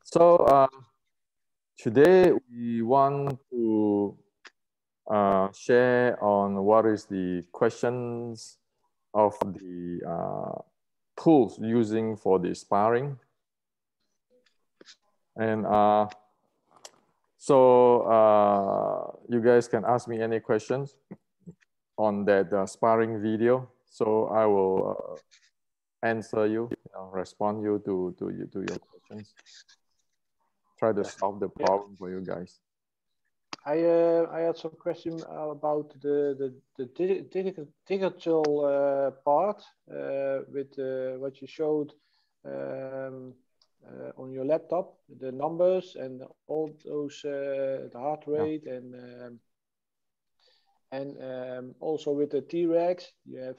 So today we want to share on what is the questions of the tools using for the sparring. And you guys can ask me any questions on that sparring video. So I will answer you, respond you to your questions. Try to solve the problem for you guys. I had some question about the digital part with what you showed on your laptop, the numbers and all those the heart rate and also with the T-Rex, you have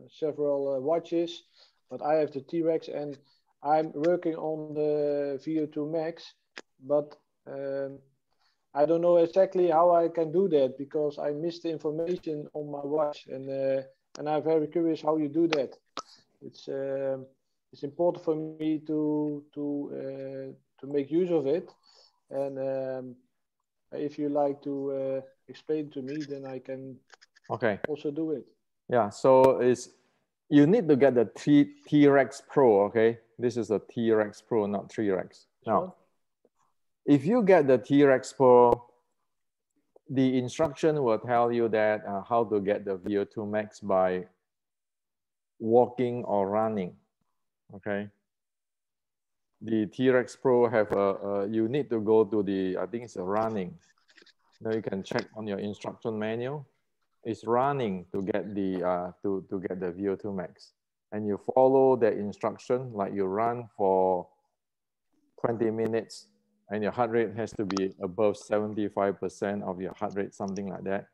several watches, but I have the T-Rex and I'm working on the VO2 Max, but I don't know exactly how I can do that because I missed the information on my watch, and I'm very curious how you do that. It's important for me to make use of it, and if you like to explain to me, then I can also do it. Yeah, so you need to get the T-Rex Pro. Okay, this is a T-Rex Pro, not T-Rex. Now, if you get the T-Rex Pro, the instruction will tell you that how to get the VO2 max by walking or running. Okay. The T-Rex Pro have you need to go to the, I think it's a running. Now you can check on your instruction manual. It's running to get the to get the VO2 max, and you follow the instruction, like you run for 20 minutes and your heart rate has to be above 75% of your heart rate, something like that.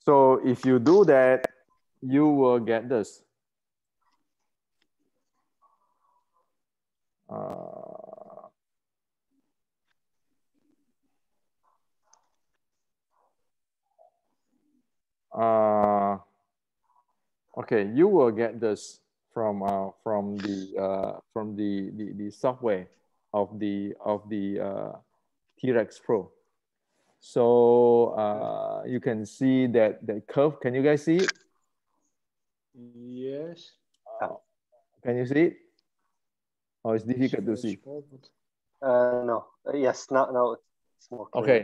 So if you do that, you will get this. Okay, you will get this from the software of the T-Rex Pro. So you can see that curve. Can you guys see it? Yes. Can you see it? Oh, it's difficult to see. No. Yes. Now it's more clear. Okay.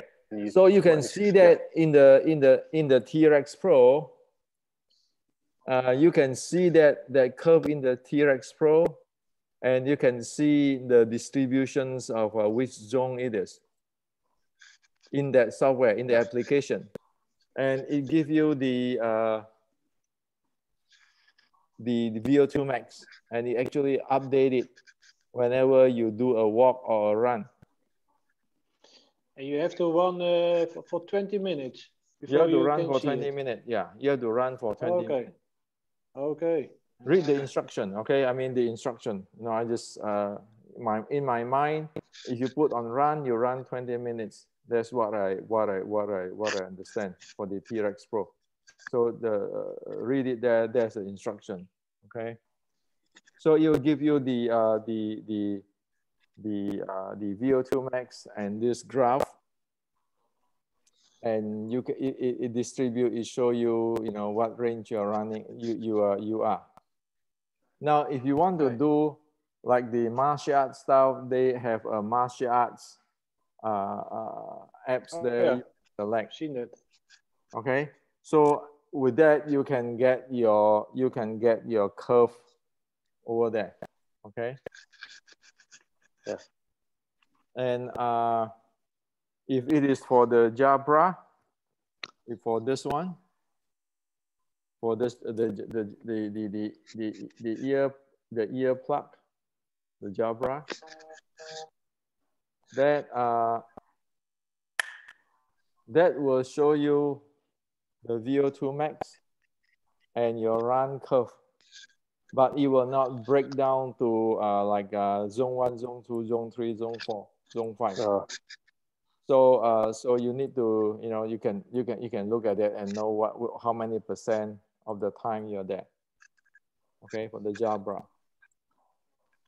So you can see that in the T-Rex Pro. You can see that curve in the T-Rex Pro, and you can see the distributions of which zone it is in that software, in the application, and it gives you the VO2 max, and it actually update it whenever you do a walk or a run. And you have to run for 20 minutes. You have to run for 20 minutes. Yeah, you have to run for 20 minutes. Okay. Read the instruction. Okay, I mean the instruction. No, I just in my mind, if you put on run, you run 20 minutes. That's what I understand for the T-Rex Pro. So read it there. There's the instruction. Okay. So it will give you the VO2 max and this graph, and you can it distribute. It show you what range you're running. You are. Now, if you want to do like the martial arts style, they have a martial arts apps there. Yeah. You select. Seen it. Okay. So with that, you can get your curve over there. Okay. Yes. And if it is for the Jabra, for this one, for this the ear plug, the Jabra, that will show you the VO2 max and your run curve, but it will not break down to like zone 1, zone 2, zone 3, zone 4, zone 5. So you need to you can look at it and know how many % of the time you're there. Okay, for the Jabra.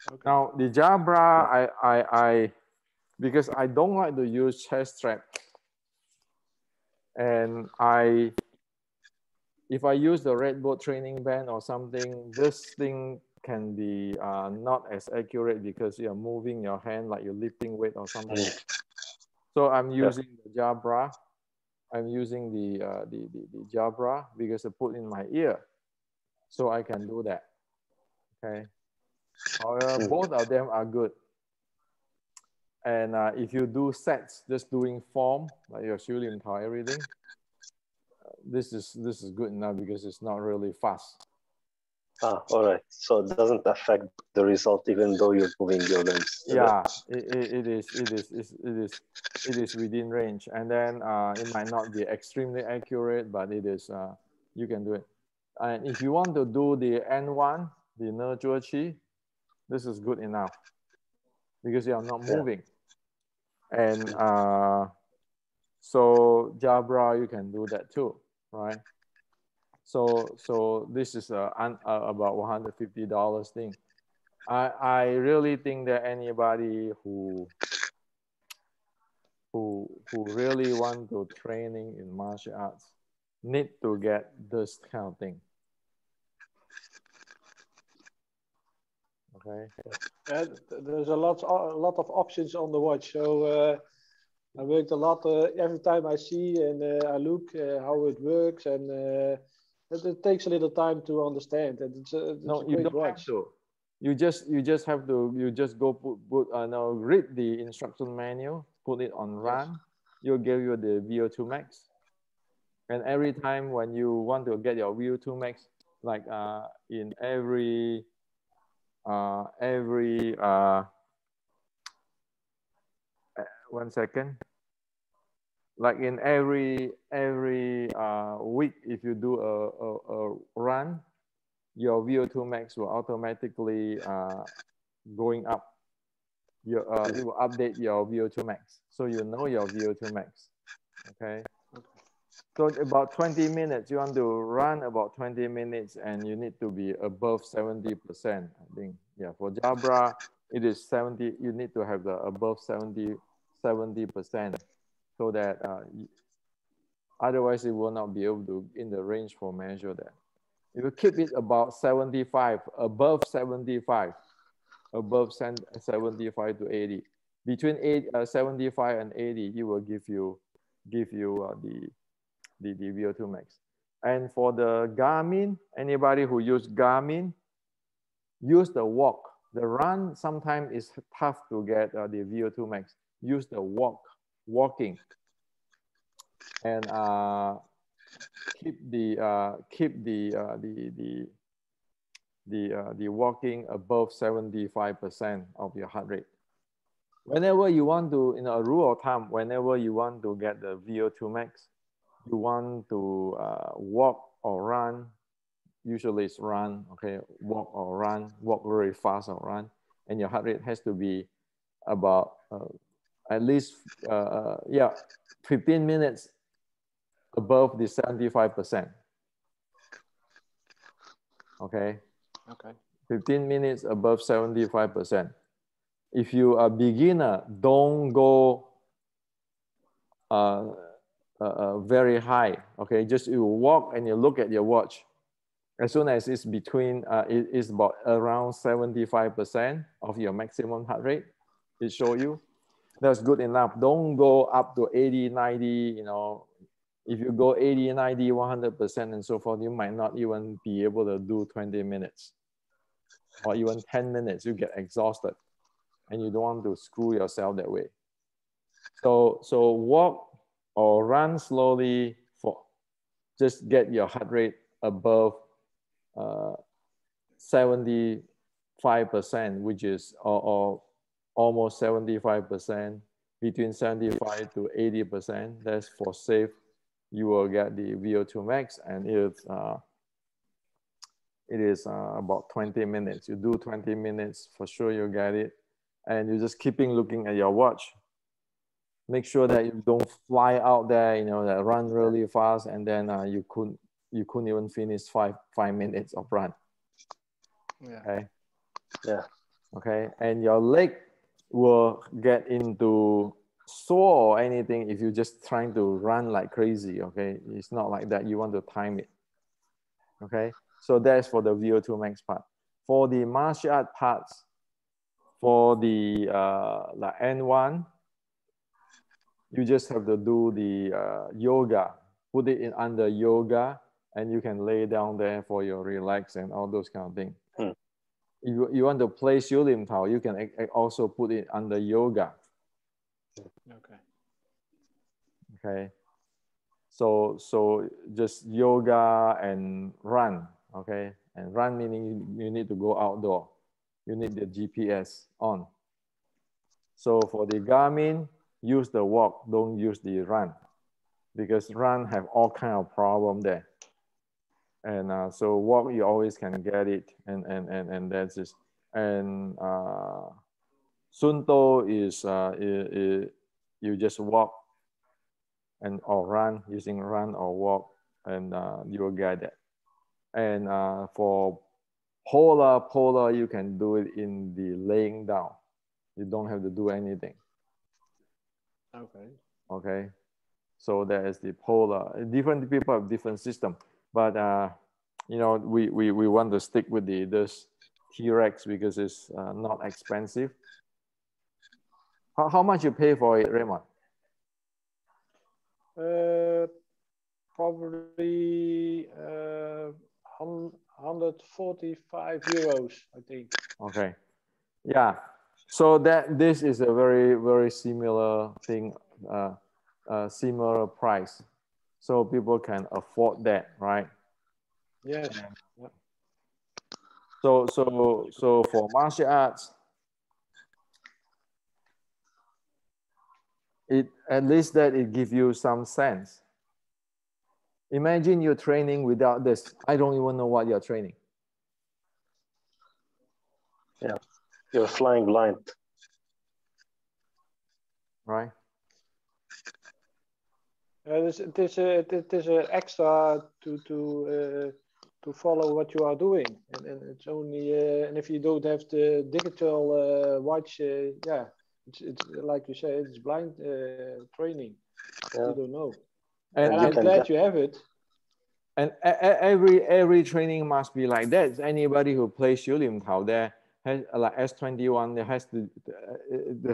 Okay. Now the Jabra, I because I don't like to use chest strap, and if I use the Red Bull training band or something, this thing can be not as accurate because you're moving your hand like you're lifting weight or something. So I'm using the Jabra. I'm using the Jabra because I put in my ear, so I can do that. Okay. However, both of them are good. And if you do sets, just doing form like your Shulin Thai everything, this is good enough because it's not really fast. Ah, all right. So it doesn't affect the result even though you're moving your limbs. Yeah, it is within range, and then it might not be extremely accurate, but it is you can do it. And if you want to do the N1, the Ne Zhuo Qi, this is good enough because you are not moving. And so Jabra, you can do that too, right? So this is about $150 thing. I really think that anybody who really want to training in martial arts need to get this kind of thing. Okay. There's a lot of options on the watch. So I worked a lot. Every time I see and I look how it works, and it takes a little time to understand. And it's a great watch. Have to. You just have to. You just go now read the instruction manual, put it on run. You'll give you the VO2 max. And every time when you want to get your VO2 max, like in every 1 second, like in every week, if you do a run, your VO2 max will automatically going up. It will update your VO2 max, so you know your VO2 max. Okay. So about 20 minutes, you want to run about 20 minutes, and you need to be above 70%. I think, yeah. For Jabra, it is 70. You need to have the above 70%, so that otherwise it will not be able to in the range for measure that. If you keep it about 75, above 75, above 75 to 80, between 75 and 80, it will give you the VO2 max. And for the Garmin, anybody who use Garmin, use the walk. The run sometimes is tough to get the VO2 max. Use the walking, and keep the walking above 75% of your heart rate. Whenever you want to, in a rule of thumb, whenever you want to get the VO2 max, you want to walk or run. Usually it's run, okay? Walk or run, walk very fast or run, and your heart rate has to be about at least 15 minutes above the 75%. Okay. Okay. 15 minutes above 75%. If you are a beginner, don't go very high. Okay, just you walk and you look at your watch. As soon as it's between, it is about around 75% of your maximum heart rate, it show you. That's good enough. Don't go up to 80, 90, you know. If you go 80, 90, 100% and so forth, you might not even be able to do 20 minutes or even 10 minutes. You get exhausted and you don't want to screw yourself that way. So walk or run slowly for just get your heart rate above 75%, which is or almost 75%, between 75 to 80%. That's for safe. You will get the VO2 max, and it is about 20 minutes. You do 20 minutes, for sure you get it. And you're just keeping looking at your watch. Make sure that you don't fly out there, you know, that run really fast, and then you couldn't even finish five minutes of run. Yeah. Okay. Yeah. Okay, and your leg will get into sore or anything if you're just trying to run like crazy. Okay, it's not like that. You want to time it. Okay, so that's for the VO2 max part. For the martial art parts, for the like N1, you just have to do the yoga. Put it in under yoga, and you can lay down there for your relax and all those kind of things. If you want to play Xiu Lim Tao, you can also put it under yoga. Okay. Okay. So just yoga and run. Okay. And run meaning you need to go outdoor. You need the GPS on. So for the Garmin, use the walk, don't use the run, because run have all kind of problem there. And so walk, you always can get it, and that's it. And Sunto is you just walk and or run, using run or walk, and you will get it. And for polar, you can do it in the laying down. You don't have to do anything. Okay. Okay. So that is the polar. Different people have different system, but you know, we want to stick with this T-Rex because it's not expensive. How much you pay for it, Raymond? Probably 145 euros, I think. Okay. Yeah. So this is a very similar thing, similar price, so people can afford that, right? Yes. Yeah. So for martial arts, at least that it gives you some sense. Imagine you're training without this. I don't even know what you're training. Yeah, you're flying blind. Right? It is an extra to follow what you are doing, and it's only and if you don't have the digital watch, yeah, it's like you say, it's blind training. Yeah. You don't know, And I'm glad you have it. And every training must be like that. Anybody who plays Xiu Lim Tao there has like S21, there has to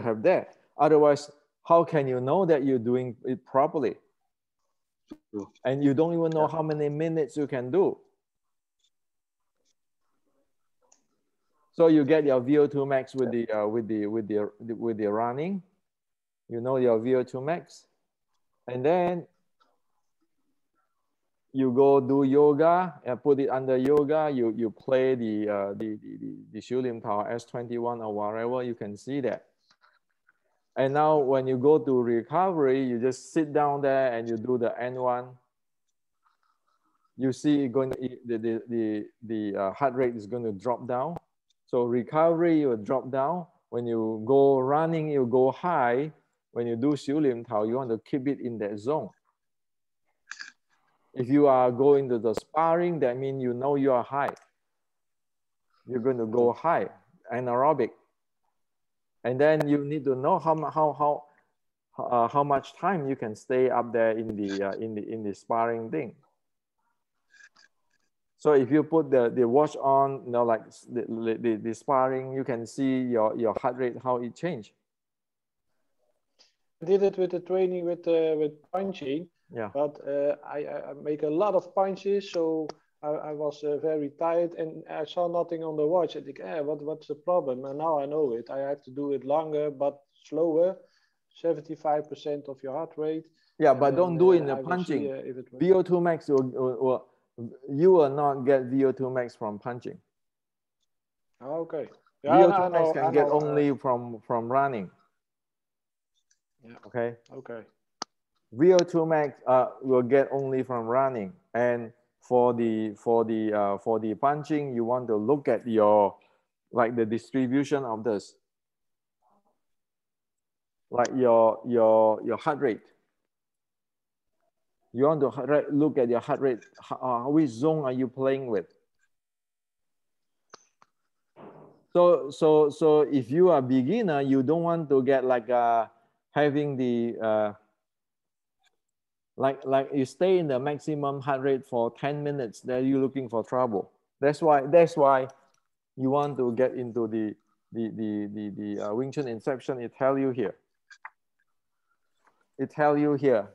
have that. Otherwise, how can you know that you're doing it properly? And you don't even know how many minutes you can do. So you get your VO2 max with the running. You know your VO2 max, and then you go do yoga and put it under yoga. You play the Xiu Lim Tao S21 or whatever. You can see that. And now when you go to recovery, you just sit down there and you do the N1. You see it going the heart rate is going to drop down. So recovery, you will drop down. When you go running, you go high. When you do Xiu Lim Tao, you want to keep it in that zone. If you are going to the sparring, that means you know you are high. You're going to go high, anaerobic. And then you need to know how much time you can stay up there in the sparring thing. So if you put the watch on, you know, like the sparring, you can see your heart rate, how it changed. I did it with the training with punching. Yeah. But I make a lot of punches, so I was very tired, and I saw nothing on the watch. I think, what's the problem? And now I know it. I have to do it longer but slower, 75% of your heart rate. Yeah, but don't do it in the punching. VO2 max, you will not get VO2 max from punching. Okay. Yeah, VO2 max can get only from running. Yeah. Okay. Okay. VO2 max will get only from running, and for the punching, you want to look at your like the distribution of this, like your heart rate. You want to look at your heart rate. Which zone are you playing with? So if you are a beginner, you don't want to get like having the like you stay in the maximum heart rate for 10 minutes, then you're looking for trouble. That's why you want to get into the Wing Chun Inception. It tell you here. It tell you here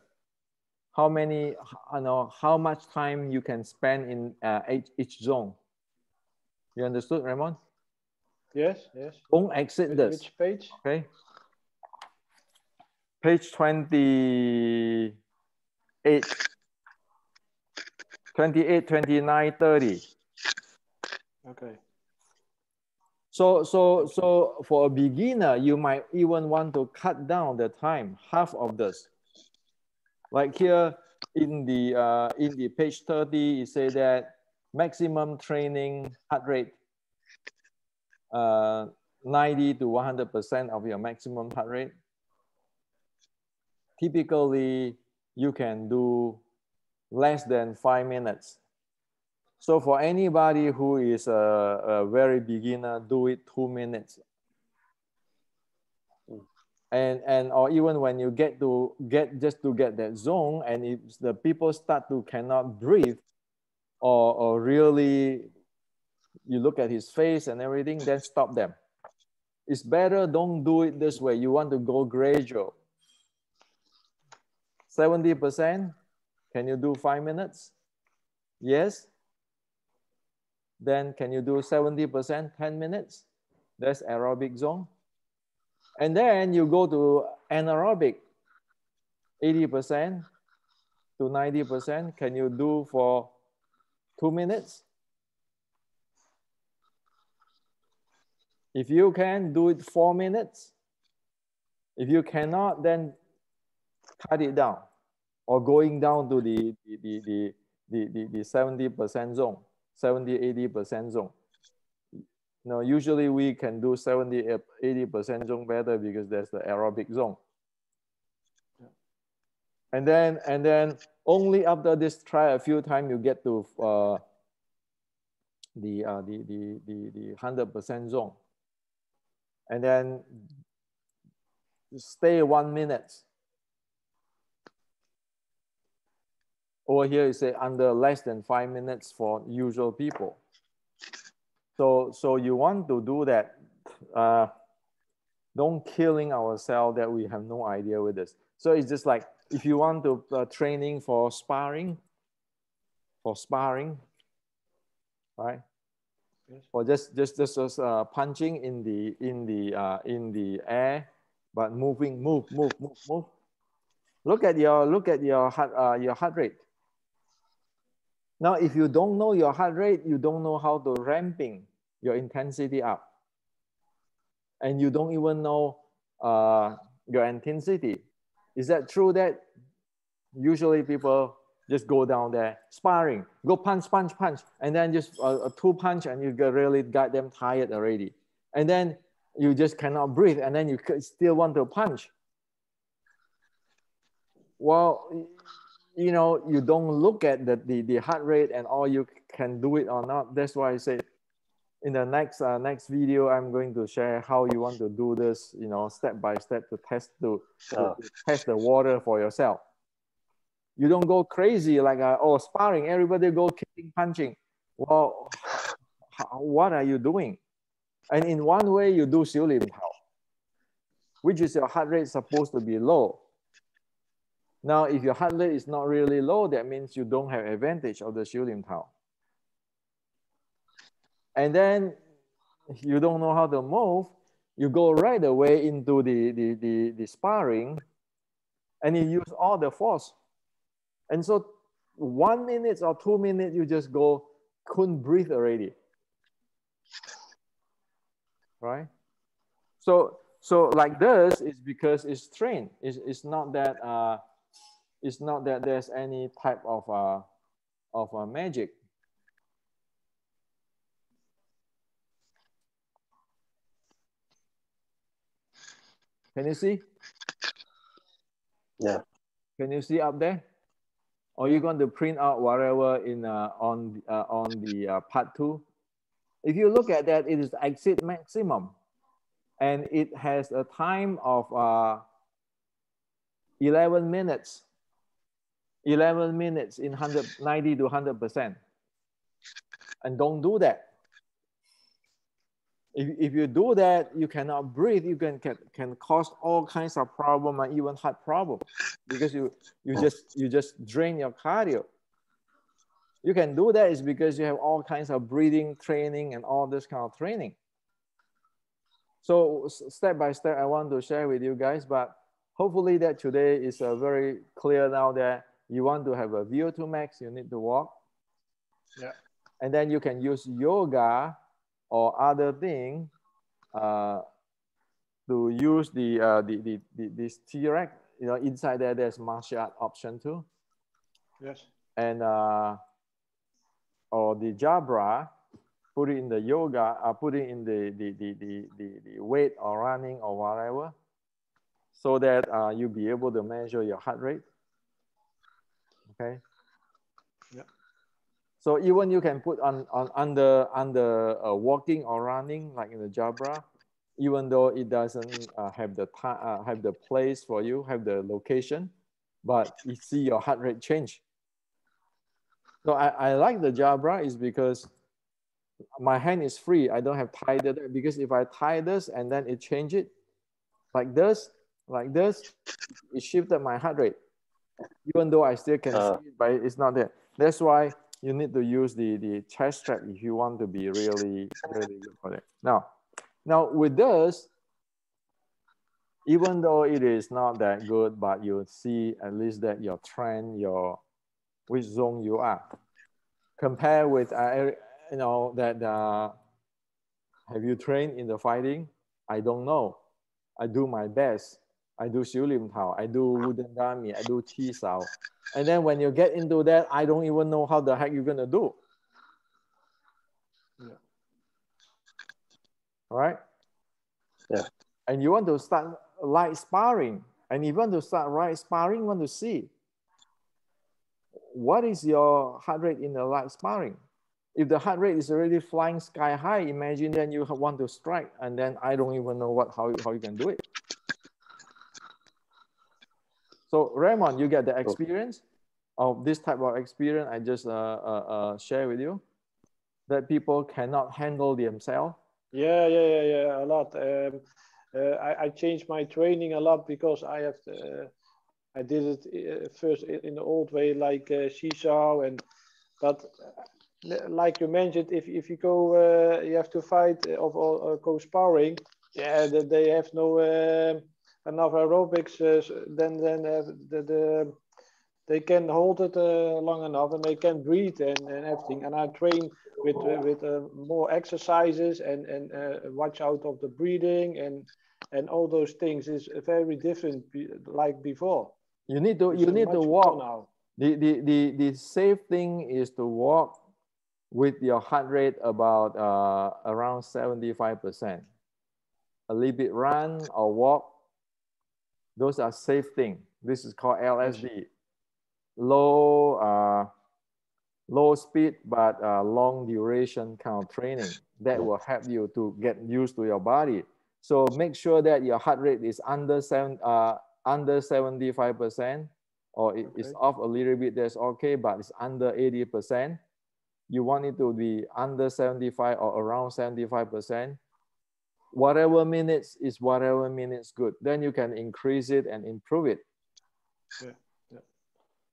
how many, how much time you can spend in each zone. You understood, Raymond? Yes, yes. Don't exit this. Which page? Okay. Page 28, 28, 29, 30. Okay. So for a beginner, you might even want to cut down the time, half of this. Like here in the page 30, it say that maximum training heart rate 90 to 100% of your maximum heart rate. Typically, you can do less than 5 minutes. So for anybody who is a very beginner, do it 2 minutes. And or even when you get that zone, and if the people start to cannot breathe, or really you look at his face and everything, then stop them. It's better don't do it this way. You want to go gradual. 70%, can you do 5 minutes? Yes. Then can you do 70%, 10 minutes? That's aerobic zone. And then you go to anaerobic, 80% to 90%. Can you do for 2 minutes? If you can, do it 4 minutes. If you cannot, then cut it down, or going down to the 70% zone, 70, 80% zone. No, usually we can do 70, 80% zone better because there's the aerobic zone. And then only after this, try a few times, you get to the 100% zone. And then stay 1 minute. Over here, you say under less than 5 minutes for usual people. So you want to do that. Don't killing ourselves that we have no idea with this. So it's just like if you want to training for sparring, right? Yes. Or just punching in the air, but moving, move. Look at your heart rate. Now, if you don't know your heart rate, you don't know how to ramping your intensity up. And you don't even know your intensity. Is that true that usually people just go down there, sparring, go punch, and then just a 2 punch and you really got them tired already. And then you just cannot breathe and then you still want to punch. Well, you know, you don't look at the heart rate and all you can do it or not. That's why I say in the next video, I'm going to share how you want to do this, you know, step by step to test to test the water for yourself. You don't go crazy like sparring. Everybody go kicking, punching. Well, what are you doing? And in one way, you do 小林跑, which is your heart rate supposed to be low. Now, if your heart rate is not really low, that means you don't have advantage of the 小林跑. And then you don't know how to move, you go right away into the sparring, and you use all the force. And so 1 minute or 2 minutes, you just go, couldn't breathe already. Right? So like this is because it's trained. It's not that there's any type of magic. Can you see? Yeah. Can you see up there? Or are you going to print out whatever in on the part 2? If you look at that, it is exit maximum. And it has a time of 11 minutes. 11 minutes in 90 to 100%. And don't do that. If you do that, you cannot breathe. You can cause all kinds of problems and even heart problems because you just drain your cardio. You can do that is because you have all kinds of breathing training and all this kind of training. So step by step, I want to share with you guys, but hopefully that today is very clear now that you want to have a VO2 max, you need to walk. Yeah. And then you can use yoga or other thing to use this T-Rex. You know, inside there, there's martial art option too. Yes. And or the Jabra, put it in the yoga, put it in the weight or running or whatever, so that you'll be able to measure your heart rate. Okay. Yeah. So even you can put on under walking or running, like in the Jabra, even though it doesn't have the place for you, have the location, but you see your heart rate change. So I like the Jabra is because my hand is free. I don't have tied it, because if I tie this and then it change it like this, it shifted my heart rate. Even though I still can see it, but it's not there. That's why you need to use the chest strap if you want to be really good for it. Now with this, even though it is not that good, but you see at least that your trend, which zone you are. Compare with you know that have you trained in the fighting? I don't know. I do my best. I do Xiu Lim Tao. I do Wooden Gami. I do Qi Sao. And then when you get into that, I don't even know how the heck you're gonna do. Yeah. All right? Yeah. And you want to start light sparring. And if you want to start light sparring, you want to see what is your heart rate in the light sparring. If the heart rate is already flying sky high, imagine then you want to strike, and then I don't even know how you can do it. So Raymond, you get the experience of this type of experience I just share with you, that people cannot handle themselves. Yeah, a lot. I changed my training a lot because I did it first in the old way, like seesaw, but like you mentioned, if you go, you have to fight or go sparring. Yeah, they have no enough aerobics. Then they can hold it long enough, and they can breathe and everything. And I train with more exercises and watch out of the breathing and all those things is very different like before. You need to walk now. The safe thing is to walk with your heart rate about around 75%. A little bit run or walk. Those are safe things. This is called LSD. Low speed but long duration kind of training that will help you to get used to your body. So make sure that your heart rate is under 75%, or it's off a little bit, that's okay, but it's under 80%. You want it to be under 75 or around 75%. Whatever minutes is whatever minutes good. Then you can increase it and improve it. Yeah.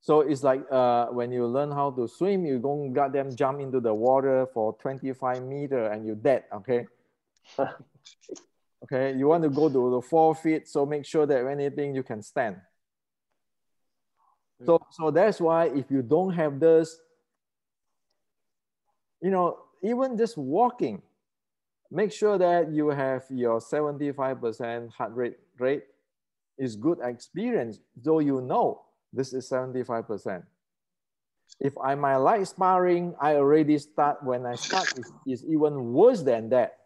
So it's like when you learn how to swim, you don't goddamn jump into the water for 25 meters and you're dead, okay? Okay, you want to go to the 4 feet, so make sure that anything you can stand. So that's why if you don't have this, you know, even just walking, make sure that you have your 75% heart rate is good experience, though you know this is 75%. If I'm my light sparring, I already start, when I start, is even worse than that.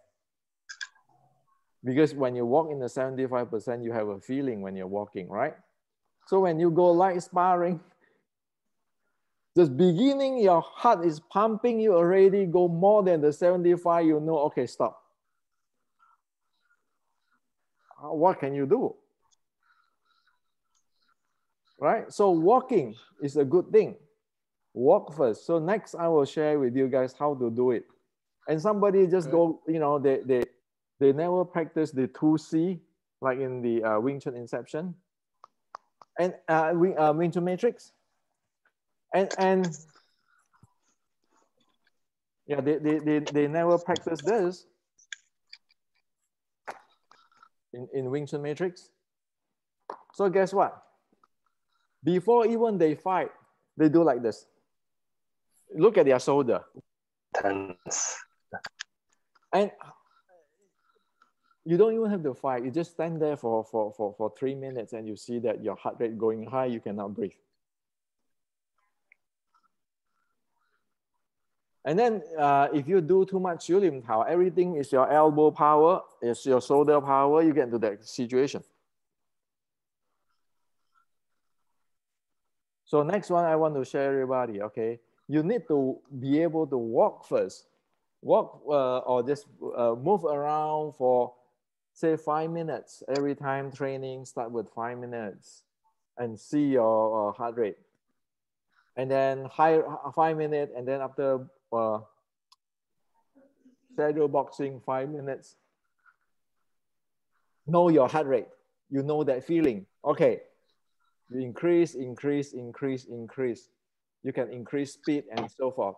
Because when you walk in the 75%, you have a feeling when you're walking, right? So when you go light sparring, Just beginning, your heart is pumping, you already go more than the 75, you know, okay, stop. What can you do? Right? So walking is a good thing. Walk first. So next I will share with you guys how to do it. And somebody just go, you know, they never practice the 2C, like in the Wing Chun Inception and Wing Chun Matrix. And yeah, they never practice this in Wing Chun Matrix. So guess what? Before even they fight, they do like this. Look at their shoulder. Tense. And you don't even have to fight. You just stand there for 3 minutes and you see that your heart rate going high, you cannot breathe. And then if you do too much Yulim Tao, everything is your elbow power, is your shoulder power, you get into that situation. So next one I want to share everybody, okay? You need to be able to walk first. Walk or just move around for, say, 5 minutes. Every time training, start with 5 minutes and see your heart rate. And then 5 minutes, and then after shadow boxing, 5 minutes. Know your heart rate. You know that feeling. Okay. You increase. You can increase speed and so forth.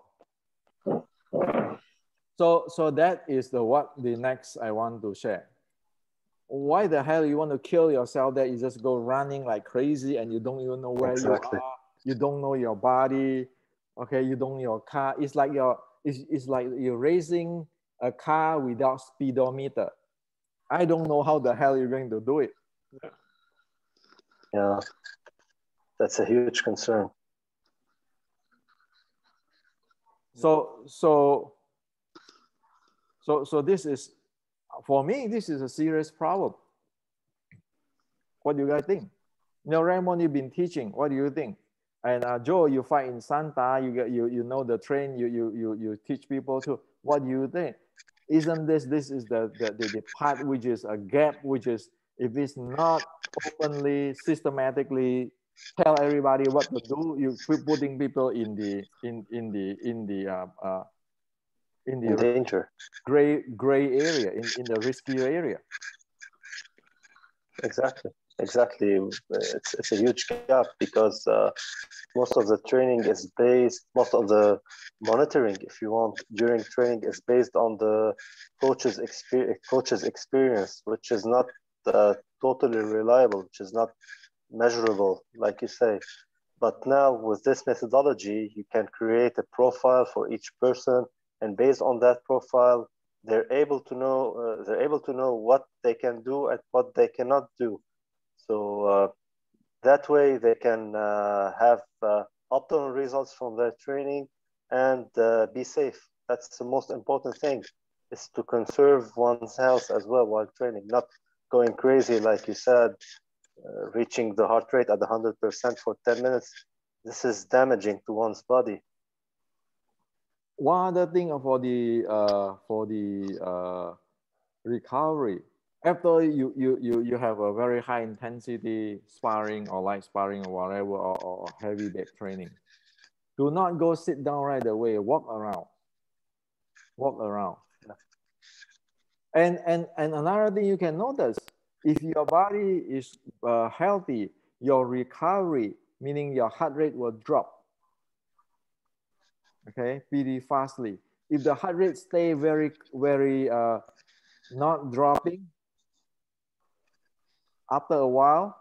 So that is the next I want to share. Why the hell you want to kill yourself that you just go running like crazy and you don't even know where you are? You don't know your body. Okay, you don't know your car. It's like it's like you're racing a car without speedometer. I don't know how the hell you're going to do it. Yeah, that's a huge concern. So this is, for me, this is a serious problem. What do you guys think? You know, Raymond, you've been teaching. What do you think? And Joe, you fight in Santa. You know the train. You teach people too. What do you think? Isn't this is the part which is a gap, which is, if it's not openly, systematically tell everybody what to do, you putting people in the danger, gray area, in the risky area. Exactly. It's a huge gap because most of the training is based, most of the monitoring, if you want, during training is based on the coach's experience, which is not totally reliable, which is not measurable, like you say. But now with this methodology, you can create a profile for each person, and based on that profile, they're able to know what they can do and what they cannot do. So that way they can have optimal results from their training and be safe. That's the most important thing, is to conserve one's health as well while training, not going crazy, like you said, reaching the heart rate at 100% for 10 minutes. This is damaging to one's body. One other thing for the recovery, after you have a very high intensity sparring or light sparring or whatever, or heavy weight training, do not go sit down right away. Walk around. And another thing you can notice, if your body is healthy, your recovery, meaning your heart rate, will drop. Okay, pretty fastly. If the heart rate stay very not dropping, after a while,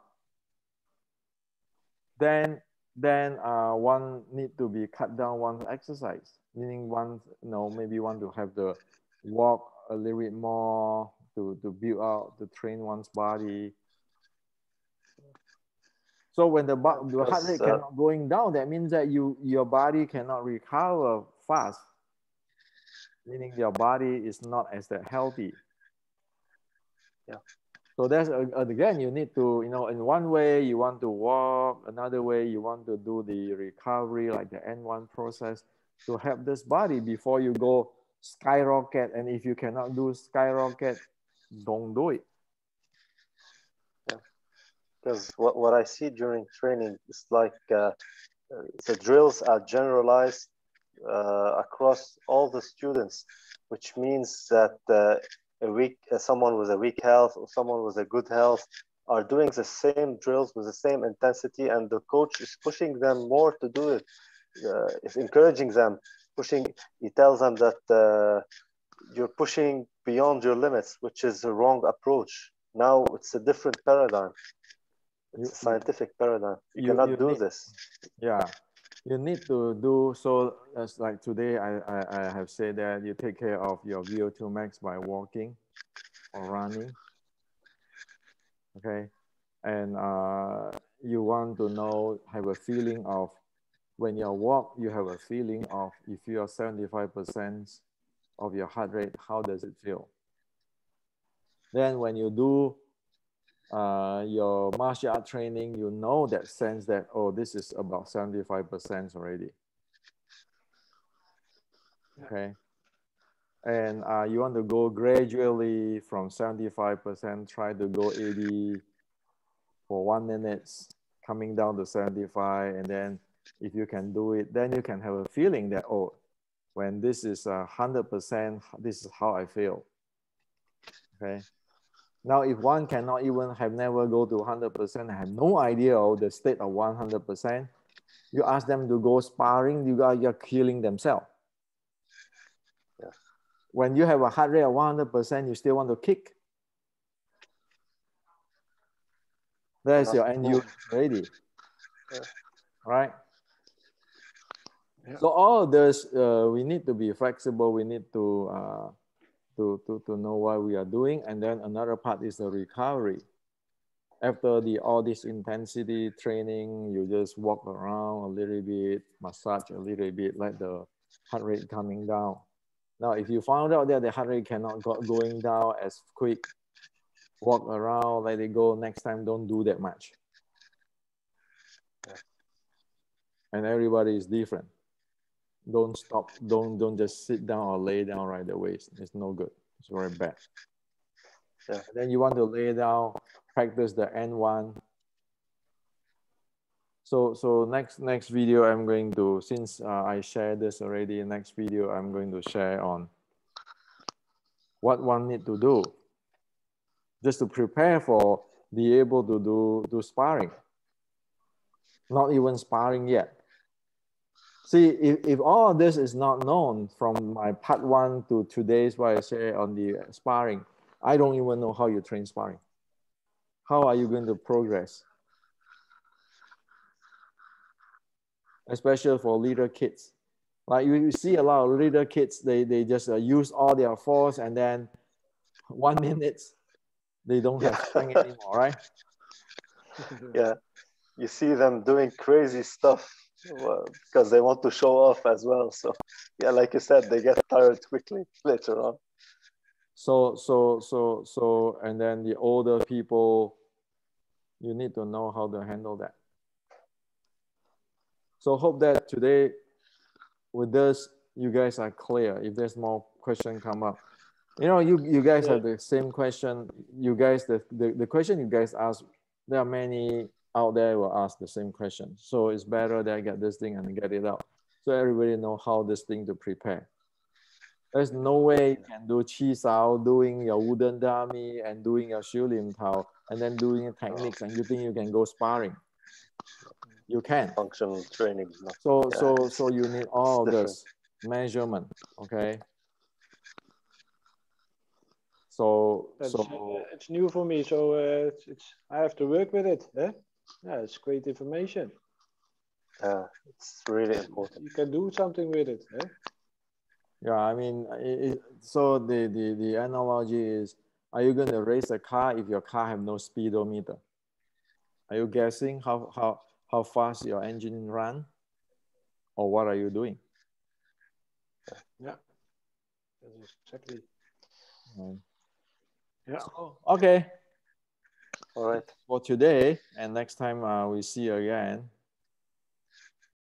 then one need to be cut down one's exercise, meaning one, maybe want to have to walk a little bit more to build out, to train one's body. So when the heart rate cannot going down, that means that your body cannot recover fast, meaning your body is not as that healthy. Yeah. So that's again, you need to, you know, in one way you want to walk, another way you want to do the recovery, like the N1 process, to help this body before you go skyrocket. And if you cannot do skyrocket, don't do it. Yeah. Because what I see during training is like the drills are generalized across all the students, which means that someone with a weak health or someone with a good health are doing the same drills with the same intensity, and the coach is pushing them more to do it. Is encouraging them, pushing. He tells them that you're pushing beyond your limits, which is a wrong approach. Now it's a different paradigm. It's a scientific paradigm. You cannot do this. Yeah. You need to do so, as like today I have said that you take care of your VO2 max by walking or running. Okay. And you want to know, have a feeling of, when you walk, you have a feeling of, if you are 75% of your heart rate, how does it feel? Then when you do your martial art training, you know that sense that, oh, this is about 75% already. Okay. And you want to go gradually from 75%, try to go 80 for 1 minute, coming down to 75. And then if you can do it, then you can have a feeling that, oh, when this is 100%, this is how I feel. Okay. Now, if one cannot even have never go to 100%, have no idea of the state of 100%, you ask them to go sparring, you're killing themselves. Yeah. When you have a heart rate of 100%, you still want to kick. There's your endurance already. Yeah. Right? Yeah. So all of this, we need to be flexible. We need to know what we are doing. And then another part is the recovery. After all this intensity training, you just walk around a little bit, massage a little bit, let the heart rate coming down. Now, if you found out that the heart rate cannot go going down as quick, walk around, let it go. Next time, don't do that much. And everybody is different. Don't stop. Don't just sit down or lay down right away. It's no good. It's very bad. Yeah. And then you want to lay down, practice the N1. So next video, I'm going to, since I shared this already, next video, I'm going to share on what one need to do just to prepare for be able to do sparring. Not even sparring yet. See, if all of this is not known from my part 1 to today's what I share on the sparring, I don't even know how you train sparring. How are you going to progress? Especially for little kids. Like you see a lot of little kids, they just use all their force, and then 1 minute, they don't have strength anymore, right? Yeah, you see them doing crazy stuff because they want to show off as well. So yeah, like you said, they get tired quickly later on. So, and then the older people, you need to know how to handle that. So hope that today with this, you guys are clear. If there's more question come up, you know, you guys have the same question. You guys, the question you guys ask, there are many out there will ask the same question. So it's better that I get this thing and get it out. So everybody know how this thing to prepare. There's no way you can do chi sao, doing your wooden dummy and doing your Xiu Lim Tao, and then doing techniques, and you think you can go sparring. You can. Functional training. So you need all this measurement, okay? So it's new for me, so I have to work with it. Eh? Yeah, it's great information. It's really important. You can do something with it. Eh? Yeah, I mean, so the analogy is: are you going to race a car if your car have no speedometer? Are you guessing how fast your engine run, or what are you doing? Yeah, that's exactly. Yeah. So, okay. All right. For today, and next time we see you again.